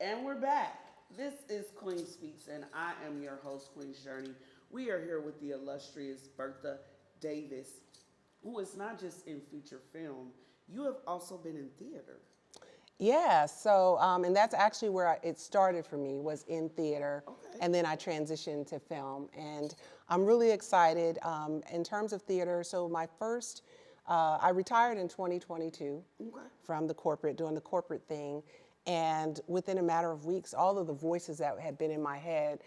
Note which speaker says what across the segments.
Speaker 1: And we're back. This is Queen Speaks, and I am your host, Queen's Journey. We are here with the illustrious Bertha Davis, who is not just in feature film, you have also been in theater.
Speaker 2: Yeah, so and that's actually where it started for me was in theater,
Speaker 1: Okay.
Speaker 2: and then I transitioned to film, and I'm really excited in terms of theater. So my first, I retired in 2022
Speaker 1: Okay.
Speaker 2: from the corporate, doing the corporate thing, and within a matter of weeks, all of the voices that had been in my head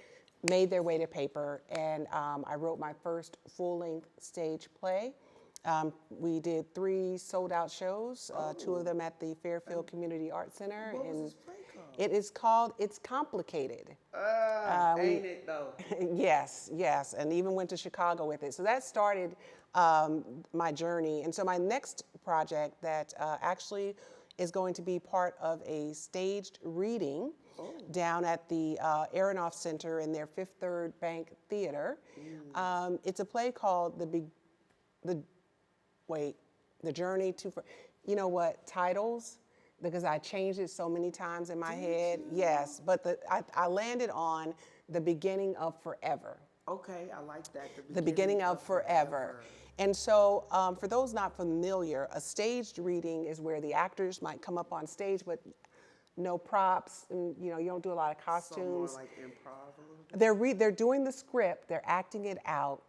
Speaker 2: made their way to paper, and I wrote my first full-length stage play. We did 3 sold-out shows, 2 of them at the Fairfield Community Arts Center,
Speaker 1: What was
Speaker 2: and
Speaker 1: this play called?
Speaker 2: it is called "It's Complicated."
Speaker 1: Ain't it though?
Speaker 2: Yes, yes, and even went to Chicago with it. So that started my journey. And so my next project that actually is going to be part of a staged reading down at the Aronoff Center in their Fifth Third Bank Theater. It's a play called the wait, the Journey to, you know what, titles, because I changed it so many times in my head. Yes, but I landed on the beginning of forever.
Speaker 1: Okay, I like that.
Speaker 2: The beginning of forever. And so, for those not familiar, a staged reading is where the actors might come up on stage, but no props, and you don't do a lot of
Speaker 1: So more
Speaker 2: costumes.
Speaker 1: like improv a little bit.
Speaker 2: They're doing the script, they're acting it out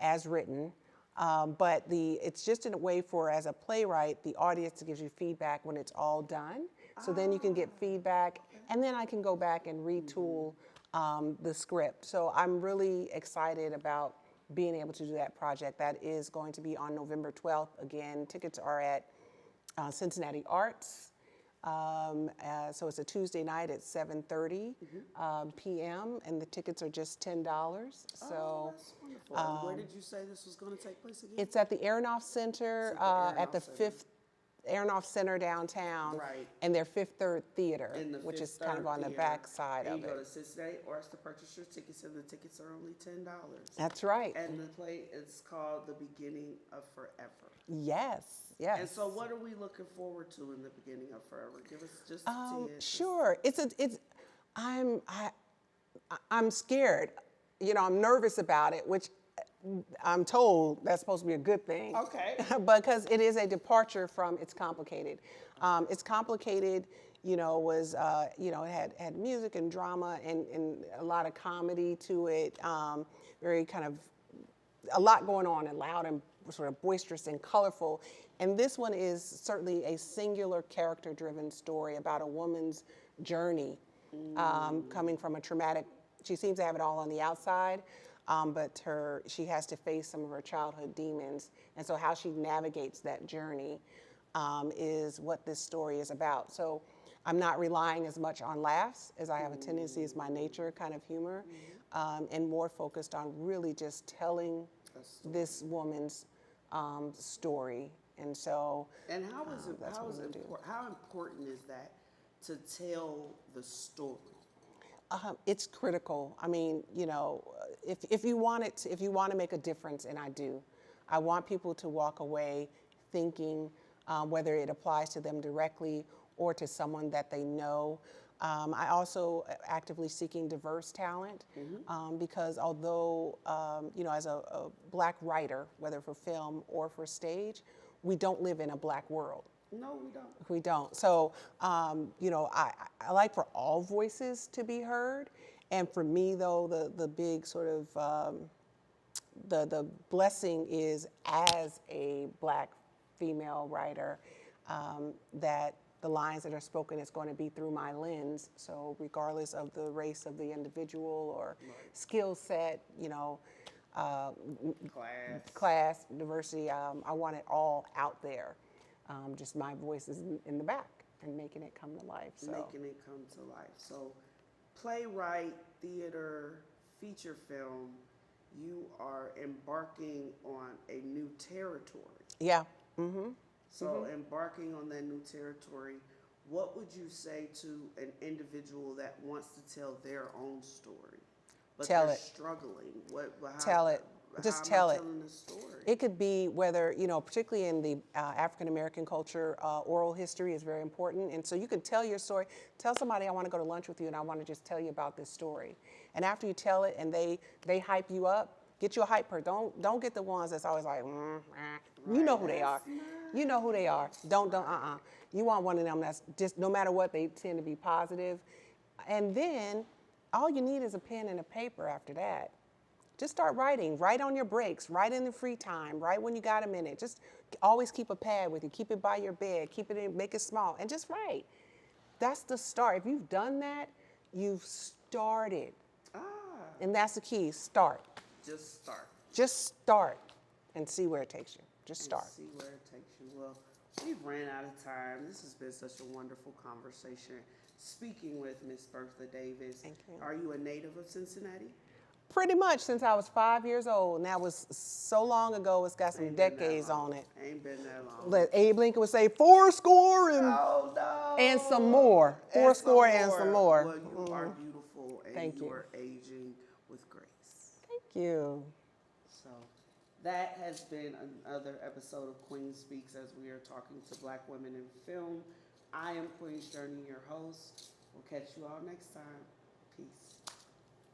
Speaker 2: as written, but it's just in a way for, as a playwright, the audience gives you feedback when it's all done. So then you can get feedback, and then I can go back and retool the script. So I'm really excited about being able to do that project. That is going to be on November 12th. Again, tickets are at Cincinnati Arts. So it's a Tuesday night at 7:30 p.m. and the tickets are just $10. So
Speaker 1: That's wonderful. And where did you say this was going to take place again?
Speaker 2: it's at the Aronoff Center
Speaker 1: It's at the
Speaker 2: at the
Speaker 1: Aronoff Center.
Speaker 2: Fifth Aronoff Center downtown,
Speaker 1: Right.
Speaker 2: and their Fifth Third Theater,
Speaker 1: In the
Speaker 2: which
Speaker 1: Fifth
Speaker 2: is kind of
Speaker 1: Third
Speaker 2: on the
Speaker 1: Theater.
Speaker 2: back side
Speaker 1: And
Speaker 2: of
Speaker 1: you go
Speaker 2: it.
Speaker 1: to Cincinnati Arts to purchase your tickets, and the tickets are only $10.
Speaker 2: That's right.
Speaker 1: And the play is called The Beginning of Forever.
Speaker 2: Yes, yes.
Speaker 1: And so, what are we looking forward to in the beginning of Forever? Give us just a tidbit.
Speaker 2: Sure. I'm I'm scared. I'm nervous about it, which I'm told that's supposed to be a good thing.
Speaker 1: Okay.
Speaker 2: Because it is a departure from It's Complicated. It's Complicated, was, it had music and drama and a lot of comedy to it, very kind of, a lot going on and loud and sort of boisterous and colorful. And this one is certainly a singular character-driven story about a woman's journey coming from a traumatic, she seems to have it all on the outside, but she has to face some of her childhood demons. And so how she navigates that journey is what this story is about. So I'm not relying as much on laughs as I have a tendency, as my nature, kind of humor, and more focused on really just telling this woman's story. And so
Speaker 1: And how is it?
Speaker 2: that's
Speaker 1: How
Speaker 2: what
Speaker 1: is
Speaker 2: I'm
Speaker 1: it?
Speaker 2: gonna do.
Speaker 1: How important is that to tell the story?
Speaker 2: It's critical. I mean, if you want it, if you want to make a difference, and I do, I want people to walk away thinking whether it applies to them directly or to someone that they know. I also actively seeking diverse talent because although, as a Black writer, whether for film or for stage, we don't live in a Black world.
Speaker 1: No, we don't.
Speaker 2: We don't. So, I like for all voices to be heard. And for me, though, the big sort of, the blessing is as a Black female writer, that the lines that are spoken is going to be through my lens. So regardless of the race of the individual or skill set, class, diversity, I want it all out there. Just my voice is in the back and making it come to life. So.
Speaker 1: Making it come to life. So, playwright, theater, feature film, you are embarking on a new territory.
Speaker 2: Yeah. Mm-hmm.
Speaker 1: So, embarking on that new territory, what would you say to an individual that wants to tell their own story, but
Speaker 2: Tell
Speaker 1: they're
Speaker 2: it.
Speaker 1: struggling?
Speaker 2: Tell it. Just
Speaker 1: how am
Speaker 2: tell
Speaker 1: I
Speaker 2: it.
Speaker 1: telling the story?
Speaker 2: It could be whether, particularly in the African American culture, oral history is very important. And so you can tell your story. Tell somebody, I want to go to lunch with you and I want to just tell you about this story. And after you tell it and they hype you up, get you a hype person. Don't get the ones that's always like, you know who they are. You know who they are. Don't. You want one of them that's just, no matter what, they tend to be positive. And then all you need is a pen and a paper after that. Just start writing. Write on your breaks. Write in the free time. Write when you got a minute. Just always keep a pad with you. Keep it by your bed. Keep it in, make it small, and just write. That's the start. If you've done that, you've started. And that's the key. Start.
Speaker 1: Just start.
Speaker 2: Just start and see where it takes you. Just start.
Speaker 1: And see where it takes you. Well, we've ran out of time. This has been such a wonderful conversation. Speaking with Miss Bertha Davis.
Speaker 2: Thank you.
Speaker 1: Are you a native of Cincinnati?
Speaker 2: Pretty much since I was 5 years old, and that was so long ago. It's got some
Speaker 1: Ain't been that
Speaker 2: decades
Speaker 1: long.
Speaker 2: on it.
Speaker 1: Ain't been that long.
Speaker 2: Let Abe Lincoln would say 4 score
Speaker 1: Oh, no.
Speaker 2: and some more. 4 score and some more.
Speaker 1: Well, you are beautiful and
Speaker 2: Thank
Speaker 1: you
Speaker 2: you.
Speaker 1: are aging with grace.
Speaker 2: Thank you.
Speaker 1: So that has been another episode of Queen Speaks as we are talking to Black women in film. I am Queen Journee, your host. We'll catch you all next time. Peace.